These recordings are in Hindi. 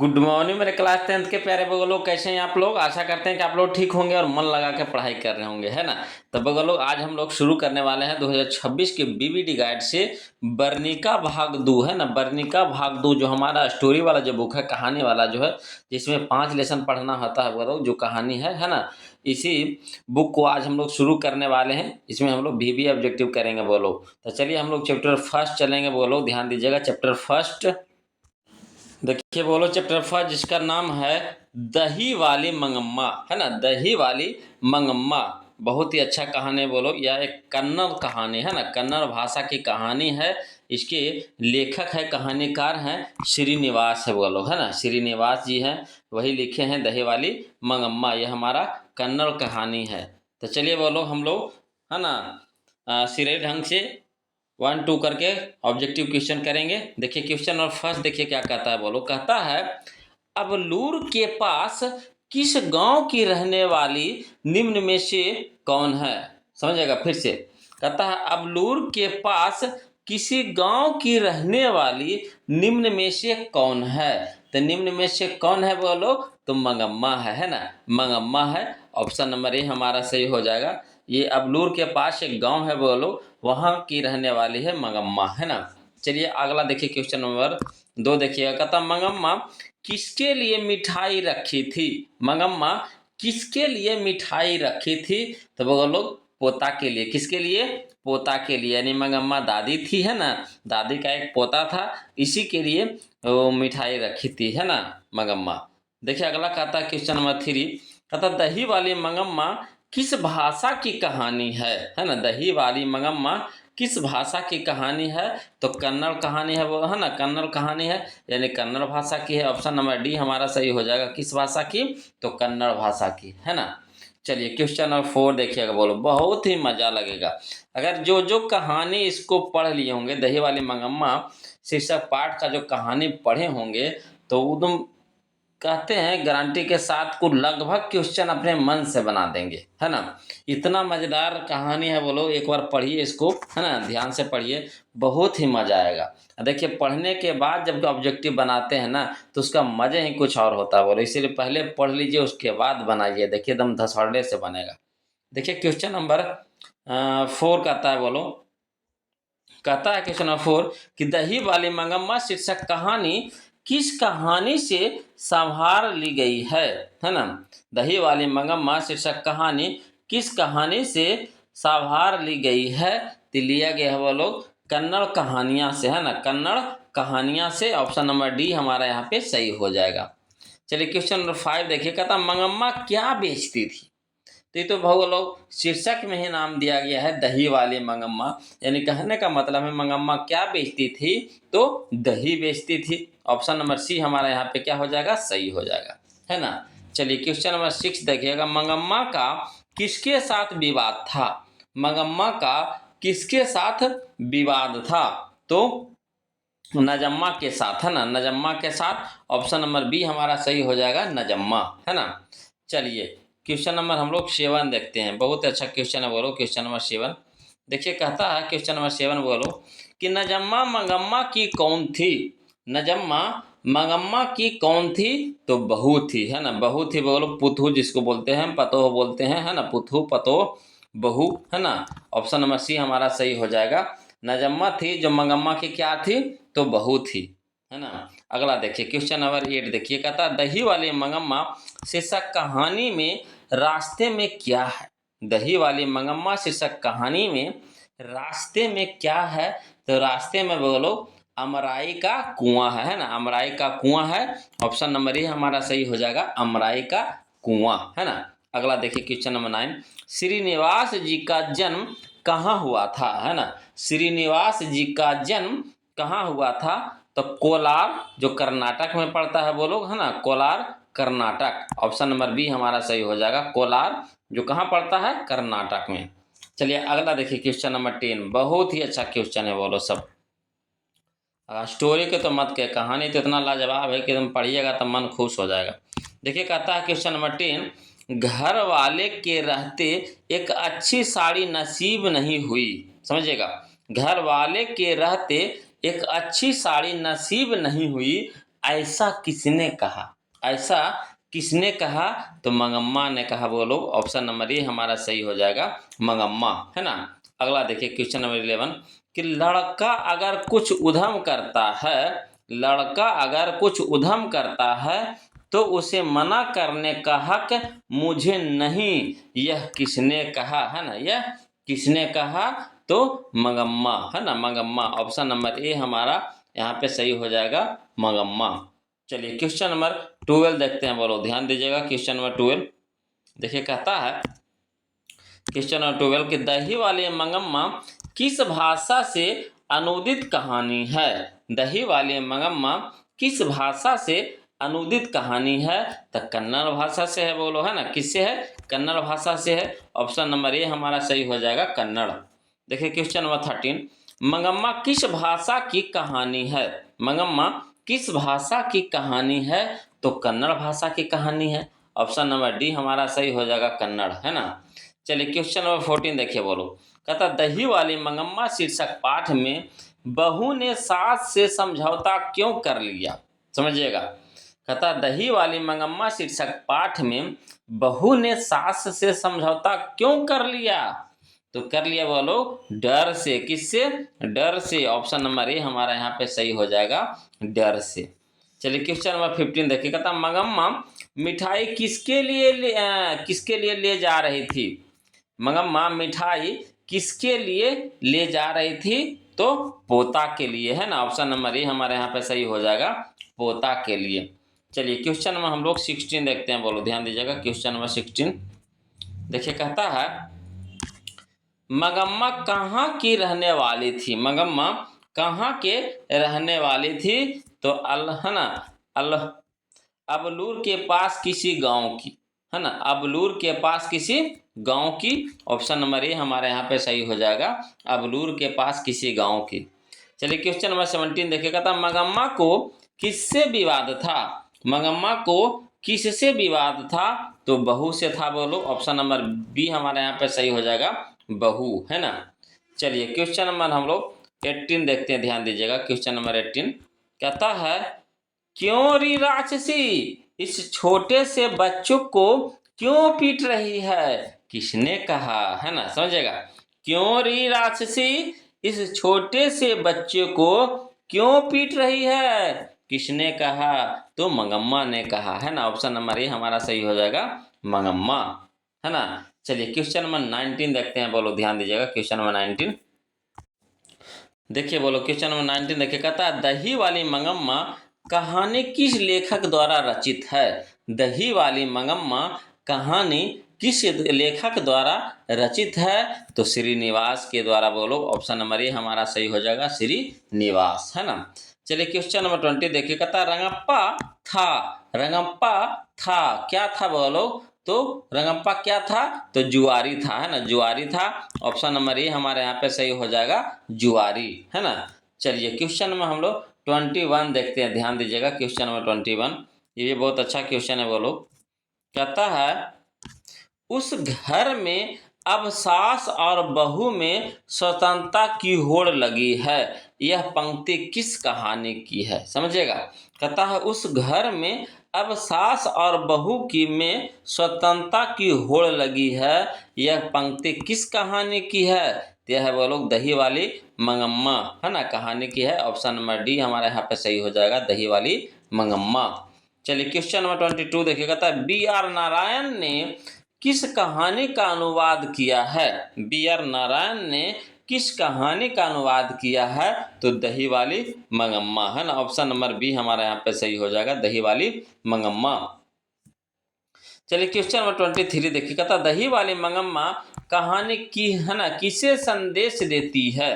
गुड मॉर्निंग मेरे क्लास 10th के प्यारे बगल लोग, कैसे हैं आप लोग। आशा करते हैं कि आप लोग ठीक होंगे और मन लगा के पढ़ाई कर रहे होंगे, है ना। तो बगल लोग, आज हम लोग शुरू करने वाले हैं 2026 के बीबीडी गाइड से बर्निका भाग 2, है ना। बर्निका भाग 2 जो हमारा स्टोरी वाला जो बुक है, कहानी वाला जो है, जिसमें 5 लेसन पढ़ना होता है बगल लोग, जो कहानी है ना। इसी बुक को आज हम लोग शुरू करने वाले हैं। इसमें हम लोग बीबी ऑब्जेक्टिव करेंगे बोलो। तो चलिए हम लोग चैप्टर फर्स्ट चलेंगे बोलो, ध्यान दीजिएगा। चैप्टर फर्स्ट देखिए बोलो, चैप्टर फर्स्ट जिसका नाम है दही वाली मंगम्मा, है ना। दही वाली मंगम्मा बहुत ही अच्छा कहानी बोलो। यह एक कन्नड़ कहानी है ना, कन्नड़ भाषा की कहानी है। इसके लेखक है, कहानीकार हैं श्रीनिवास है बोलो, है ना। श्रीनिवास जी हैं, वही लिखे हैं दही वाली मंगम्मा। यह हमारा कन्नड़ कहानी है। तो चलिए बोलो हम लोग, है ना, सीधे ढंग से 1 2 करके ऑब्जेक्टिव क्वेश्चन करेंगे। देखिए क्वेश्चन और फर्स्ट देखिए क्या कहता है बोलो। कहता है, अबलूर के पास किस गांव की रहने वाली निम्न में से कौन है। समझेगा फिर से। कहता है, अबलूर के पास किसी गांव की रहने वाली निम्न में से कौन है। तो निम्न में से कौन है बोलो, तो मंगम्मा है ना। मंगम्मा है। ऑप्शन नंबर ए हमारा सही हो जाएगा। ये अबलूर के पास एक गांव है बोलो, वहाँ की रहने वाली है मंगम्मा, है ना। चलिए अगला देखिए क्वेश्चन नंबर 2 देखिएगा। कहता, मंगम्मा किसके लिए मिठाई रखी थी। मंगम्मा किसके लिए मिठाई रखी थी। तो बोलो पोता के लिए। किसके लिए, पोता के लिए। यानी मंगम्मा दादी थी, है ना। दादी का एक पोता था, इसी के लिए वो मिठाई रखी थी, है ना मंगम्मा। देखिए अगला कहता है क्वेश्चन नंबर 3। कहता, दही वाली मंगम्मा किस भाषा की कहानी है ना। दही वाली मंगम्मा किस भाषा की कहानी है। तो कन्नड़ कहानी है वो, है ना। कन्नड़ कहानी है, यानी कन्नड़ भाषा की है। ऑप्शन नंबर डी हमारा सही हो जाएगा। किस भाषा की, तो कन्नड़ भाषा की, है ना। चलिए क्वेश्चन नंबर 4 देखिएगा बोलो, बहुत ही मजा लगेगा। अगर जो जो कहानी इसको पढ़ लिए होंगे, दही वाली मंगम्मा शीर्षक पाठ का जो कहानी पढ़े होंगे, तो एकदम कहते हैं गारंटी के साथ को लगभग क्वेश्चन अपने मन से बना देंगे, है ना। इतना मज़ेदार कहानी है बोलो। एक बार पढ़िए इसको, है ना, ध्यान से पढ़िए, बहुत ही मज़ा आएगा। देखिए पढ़ने के बाद जब ऑब्जेक्टिव बनाते हैं ना, तो उसका मज़े ही कुछ और होता है बोलो। इसीलिए पहले पढ़ लीजिए, उसके बाद बनाइए। देखिए एकदम धसौड़े से बनेगा। देखिए क्वेश्चन नंबर 4 कहता है बोलो। कहता है क्वेश्चन नंबर 4 कि दही वाली मंगम्मा शीर्षक कहानी किस कहानी से संभार ली गई है ना। दही वाली मंगम्मा शीर्षक कहानी किस कहानी से संभार ली गई है। तो लिया गया है वो लोग कन्नड़ कहानियां से, है ना। कन्नड़ कहानियां से। ऑप्शन नंबर डी हमारा यहाँ पे सही हो जाएगा। चलिए क्वेश्चन नंबर 5 देखिए। कहता, मंगम्मा क्या बेचती थी। तो ये तो लोग शीर्षक में ही नाम दिया गया है दही वाली मंगम्मा, यानी कहने का मतलब है मंगम्मा क्या बेचती थी, तो दही बेचती थी। ऑप्शन नंबर सी हमारा यहाँ पे क्या हो जाएगा, सही हो जाएगा, है ना। चलिए क्वेश्चन नंबर 6 देखिएगा। मंगम्मा का किसके साथ विवाद था। मंगम्मा का किसके साथ विवाद था, तो नजम्मा के साथ, है ना। नजम्मा के साथ। ऑप्शन नंबर बी हमारा सही हो जाएगा, नजम्मा, है ना। चलिए क्वेश्चन नंबर हम लोग 7 देखते हैं। बहुत अच्छा क्वेश्चन है बोलो, क्वेश्चन नंबर 7 देखिए। कहता है क्वेश्चन नंबर 7 बोलो कि नजम्मा मंगम्मा की कौन थी। नजम्मा मंगम्मा की कौन थी, तो बहू थी, है ना। बहू थी बोलो, पुतहू जिसको बोलते हैं, पतोह बोलते हैं, है ना। पुतहू पतोह बहू, है ना। ऑप्शन नंबर सी हमारा सही हो जाएगा। नजम्मा थी जो मंगम्मा की क्या थी, तो बहू थी, है ना। अगला देखिए क्वेश्चन नंबर 8 देखिए। कहता है, दही वाली मंगम्मा शीर्षक कहानी में रास्ते में क्या है। दही वाली मंगम्मा शीर्षक कहानी में रास्ते में क्या है, तो रास्ते में बोलो अमराई का कुआं है ना। अमराई का कुआं है। ऑप्शन नंबर ए हमारा सही हो जाएगा, अमराई का कुआं, है ना। अगला देखिए क्वेश्चन नंबर 9। श्रीनिवास जी का जन्म कहाँ हुआ था, है ना। श्रीनिवास जी का जन्म कहाँ हुआ था, तो कोलार जो कर्नाटक में पड़ता है बोलो, है ना। Kolar Karnataka. Option number B हमारा सही हो जाएगा, कोलार जो कहाँ पड़ता है, कर्नाटक में। चलिए अगला देखिए क्वेश्चन नंबर 10। बहुत ही अच्छा क्वेश्चन है बोलो सब। स्टोरी के तो मत के, कहानी तो इतना लाजवाब है कि तुम पढ़िएगा तो मन खुश हो जाएगा। देखिए कहता है क्वेश्चन नंबर 10, घर वाले के रहते एक अच्छी साड़ी नसीब नहीं हुई। समझिएगा, घर वाले के रहते एक अच्छी साड़ी नसीब नहीं हुई, ऐसा किसने कहा, ऐसा किसने कहा, तो मंगम्मा ने कहा। बोलो ऑप्शन नंबर ए हमारा सही हो जाएगा, मंगम्मा, है ना। अगला देखिए क्वेश्चन नंबर 11 कि लड़का अगर कुछ उधम करता है, लड़का अगर कुछ उधम करता है तो उसे मना करने का हक मुझे नहीं, यह किसने कहा, है ना, यह किसने कहा, तो मंगम्मा, है ना, मंगम्मा। ऑप्शन नंबर ए हमारा यहाँ पे सही हो जाएगा, मंगम्मा। चलिए क्वेश्चन नंबर 12 देखते हैं। बोलो ध्यान दीजिएगा, क्वेश्चन नंबर 12 देखिए, कहता है क्वेश्चन नंबर 12 कि दही वाली मंगम्मा किस भाषा से अनुदित कहानी है, दही वाली मंगम्मा किस भाषा से अनुदित कहानी है, तो कन्नड़ भाषा से है। बोलो, है ना, किससे है, कन्नड़ भाषा से है। ऑप्शन नंबर ए हमारा सही हो जाएगा, कन्नड़। देखिए क्वेश्चन नंबर 13 मंगम्मा किस भाषा की कहानी है, मंगम्मा किस भाषा की कहानी है, तो कन्नड़ भाषा की कहानी है। ऑप्शन नंबर डी हमारा सही हो जाएगा, कन्नड़, है ना। चलिए क्वेश्चन नंबर 14 देखिए। बोलो, कहता दही वाली मंगम्मा शीर्षक पाठ में बहू ने सास से समझौता क्यों कर लिया, समझिएगा। कहता दही वाली मंगम्मा शीर्षक पाठ में बहू ने सास से समझौता क्यों कर लिया, तो कर लिया बोलो डर से, किससे, डर से। ऑप्शन नंबर ए हमारा यहाँ पे सही हो जाएगा, डर से। चलिए क्वेश्चन नंबर 15 देखिए, कहता मंगम्मा मिठाई किसके लिए ले जा रही थी, मंगम्मा मिठाई किसके लिए ले जा रही थी, तो पोता के लिए, है ना। ऑप्शन नंबर ए हमारे यहाँ पे सही हो जाएगा, पोता के लिए। चलिए क्वेश्चन नंबर हम लोग 16 देखते हैं। बोलो ध्यान दीजिएगा, क्वेश्चन नंबर 16 देखिए, कहता है मंगम्मा कहाँ की रहने वाली थी, मंगम्मा कहाँ के रहने वाली थी, तो है ना, अबलूर के पास किसी गांव की, है ना, अबलूर के पास किसी गांव की। ऑप्शन नंबर ए हमारे यहाँ पे सही हो जाएगा, अबलूर के पास किसी गांव की। चलिए क्वेश्चन नंबर 17 देखिएगा, था मंगम्मा को किससे विवाद था, मंगम्मा को किससे विवाद था, तो बहू से था। बोलो ऑप्शन नंबर बी हमारे यहाँ पे सही हो जाएगा, बहू, है ना। चलिए क्वेश्चन नंबर हम लोग 18 देखते हैं, ध्यान दीजिएगा। क्वेश्चन नंबर 18 कहता है क्यों री राक्षसी इस छोटे से बच्चों को क्यों पीट रही है, किसने कहा, है ना, समझिएगा। क्यों री राक्षसी इस छोटे से बच्चे को क्यों पीट रही है, किसने कहा, तो मंगम्मा ने कहा, है ना। ऑप्शन नंबर ए हमारा सही हो जाएगा, मंगम्मा, है ना। चलिए क्वेश्चन नंबर 19 देखते हैं। बोलो ध्यान दीजिएगा, क्वेश्चन नंबर 19 देखिए। बोलो क्वेश्चन नंबर 19 देखिए, कहता है दही वाली मंगम्मा कहानी किस लेखक द्वारा रचित है, दही वाली मंगम्मा कहानी किस लेखक द्वारा रचित है, तो श्रीनिवास के द्वारा। बोलो ऑप्शन नंबर ए हमारा सही हो जाएगा, श्रीनिवास, है ना। चलिए क्वेश्चन नंबर 20 देखिए, कहता रंगप्पा था, रंगप्पा था क्या था, बोलो, तो रंगप्पा क्या था, तो जुआरी था, है ना, जुआरी था। ऑप्शन नंबर ए हमारे यहाँ पे सही हो जाएगा, जुआरी, है ना। चलिए क्वेश्चन में हम लोग 21 देखते हैं, ध्यान दीजिएगा। क्वेश्चन नंबर 21 ये बहुत अच्छा क्वेश्चन है। बोलो कहता है उस घर में अब सास और बहू में स्वतंत्रता की होड़ लगी है, यह पंक्ति किस कहानी की है, समझिएगा। कहता है उस घर में अब सास और बहू की में स्वतंत्रता की होड़ लगी है, यह पंक्ति किस कहानी की है, यह है बोलो दही वाली मंगम्मा, है ना, कहानी की है। ऑप्शन नंबर डी हमारे यहाँ पे सही हो जाएगा, दही वाली मंगम्मा। चलिए क्वेश्चन नंबर 22 देखिए, कहता है बी आर नारायण ने किस कहानी का अनुवाद किया है, बी आर नारायण ने किस कहानी का अनुवाद किया है, तो दही वाली मंगम्मा, है ना। ऑप्शन नंबर बी हमारा यहाँ पे सही हो जाएगा, दही वाली मंगम्मा। चलिए क्वेश्चन नंबर 23 देखिए, कहता दही वाली मंगम्मा कहानी की, है ना, किसे संदेश देती है,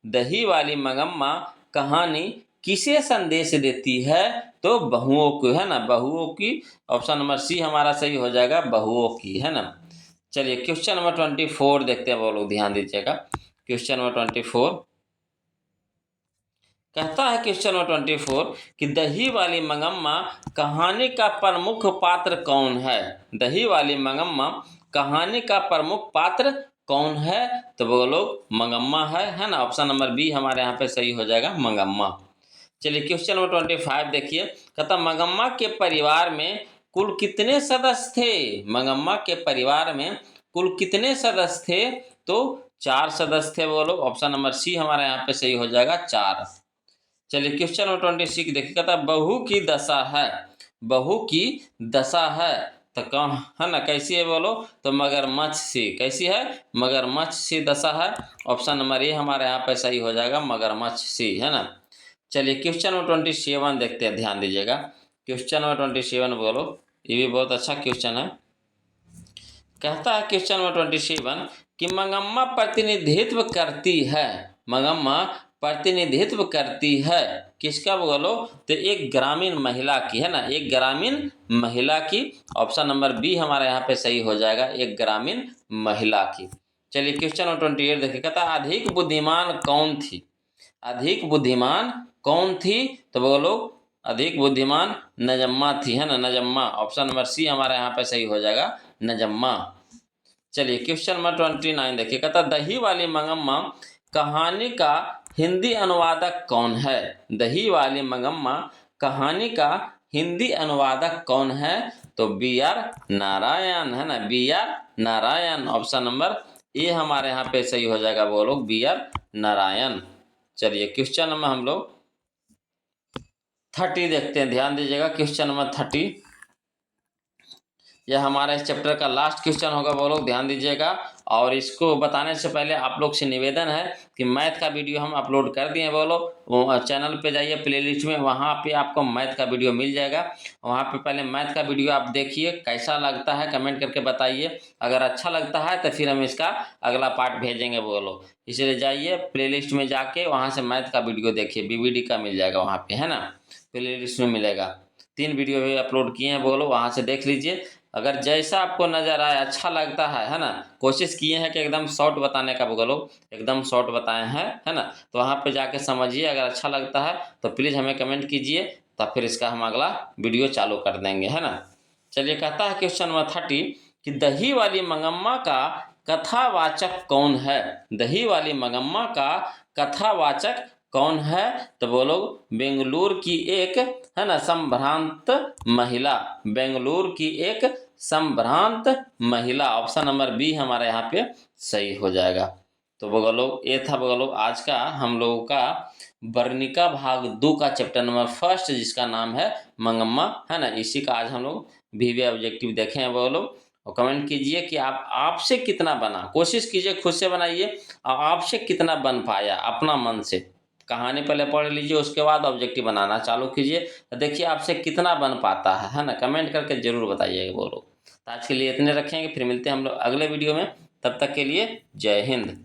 दही वाली मंगम्मा कहानी किसे संदेश देती है, तो बहुओं को, है ना, बहुओं की। ऑप्शन नंबर सी हमारा सही हो जाएगा, बहुओं की, है ना। चलिए क्वेश्चन नंबर 24 देखते हैं। बोलो ध्यान दीजिएगा, क्वेश्चन नंबर 24 कहता है क्वेश्चन नंबर 24 कि दही वाली मंगम्मा कहानी का प्रमुख पात्र कौन है, दही वाली मंगम्मा कहानी का प्रमुख पात्र कौन है, तो बोलो मंगम्मा है ना। ऑप्शन नंबर बी हमारे यहाँ पे सही हो जाएगा, मंगम्मा। चलिए क्वेश्चन नंबर 25 देखिए, कहता मंगम्मा के परिवार में कुल कितने सदस्य थे? मंगम्मा के परिवार में कुल कितने सदस्य थे? तो 4 सदस्य थे बोलो। ऑप्शन नंबर सी हमारा यहाँ पे सही हो जाएगा 4। चलिए क्वेश्चन नंबर 26 देखिए, कहता बहू की दशा है, बहू की दशा है तो कौन है ना, कैसी है बोलो? तो मगरमच्छ सी। कैसी है? मगरमच्छ सी दशा है। ऑप्शन नंबर ए हमारे यहाँ पे सही हो जाएगा मगरमच्छ सी, है ना। चलिए क्वेश्चन नंबर 27 देखते हैं, ध्यान दीजिएगा। क्वेश्चन नंबर 27 बोलो, ये भी बहुत अच्छा क्वेश्चन है। कहता है क्वेश्चन नंबर 27 कि मंगम्मा प्रतिनिधित्व करती है, मंगम्मा प्रतिनिधित्व करती है किसका बोलो? तो एक ग्रामीण महिला की, है ना, एक ग्रामीण महिला की। ऑप्शन नंबर बी हमारे यहाँ पे सही हो जाएगा, एक ग्रामीण महिला की। चलिए क्वेश्चन नंबर 28 देखिए, कहता अधिक बुद्धिमान कौन थी? अधिक बुद्धिमान कौन थी? तो बोलो अधिक बुद्धिमान नजम्मा थी, है ना, नजम्मा। ऑप्शन नंबर सी हमारे यहाँ पे सही हो जाएगा नजम्मा। चलिए क्वेश्चन नंबर 29 देखिए, कहता दही वाली मंगम्मा कहानी का हिंदी अनुवादक कौन है? दही वाली मंगम्मा कहानी का हिंदी अनुवादक कौन है? तो बी आर नारायण, है ना, B R Narayan. Option number A हमारे यहाँ पे सही हो जाएगा, वो लोग बी आर नारायण। चलिए क्वेश्चन नंबर हम लोग 30 देखते हैं, ध्यान दीजिएगा। क्वेश्चन नंबर 30 यह हमारा इस चैप्टर का लास्ट क्वेश्चन होगा, वो लोग ध्यान दीजिएगा। और इसको बताने से पहले आप लोग से निवेदन है कि मैथ का वीडियो हम अपलोड कर दिए हैं, वो लोग चैनल पे जाइए प्लेलिस्ट में, वहाँ पे आपको मैथ का वीडियो मिल जाएगा। वहाँ पे पहले मैथ का वीडियो आप देखिए, कैसा लगता है कमेंट करके बताइए। अगर अच्छा लगता है तो फिर हम इसका अगला पार्ट भेजेंगे वो लोग। इसलिए जाइए प्लेलिस्ट में जाके वहाँ से मैथ का वीडियो देखिए, बीबीडी का मिल जाएगा वहाँ पे, है ना, प्लेलिस्ट में मिलेगा। 3 वीडियो भी अपलोड किए हैं वो लोग, वहाँ से देख लीजिए। अगर जैसा आपको नज़र आए, अच्छा लगता है ना, कोशिश किए हैं कि एकदम शॉर्ट बताने का वो लोग एकदम शॉर्ट बताए हैं, है ना, तो वहाँ पे जाके समझिए। अगर अच्छा लगता है तो प्लीज़ हमें कमेंट कीजिए, तब फिर इसका हम अगला वीडियो चालू कर देंगे, है ना। चलिए कहता है क्वेश्चन नंबर 30 कि दही वाली मंगम्मा का कथावाचक कौन है? दही वाली मंगम्मा का कथावाचक कौन है? तो वो लोग बेंगलुरु की एक, है ना, संभ्रांत महिला, बेंगलुरु की एक संभ्रांत महिला। ऑप्शन नंबर बी हमारे यहाँ पे सही हो जाएगा। तो बगलो ये था बगलो आज का हम लोगों का वर्णिका भाग 2 का चैप्टर नंबर 1 जिसका नाम है मंगम्मा, है ना। इसी का आज हम लोग वीवीआई ऑब्जेक्टिव देखे हैं वो लोग। और कमेंट कीजिए कि आपसे कितना बना, कोशिश कीजिए खुद से बनाइए और आपसे कितना बन पाया अपना मन से। कहानी पहले पढ़ लीजिए, उसके बाद ऑब्जेक्टिव बनाना चालू कीजिए, देखिए आपसे कितना बन पाता है ना, कमेंट करके जरूर बताइएगा वो लोग। तो आज के लिए इतने रखेंगे, फिर मिलते हैं हम लोग अगले वीडियो में। तब तक के लिए जय हिंद।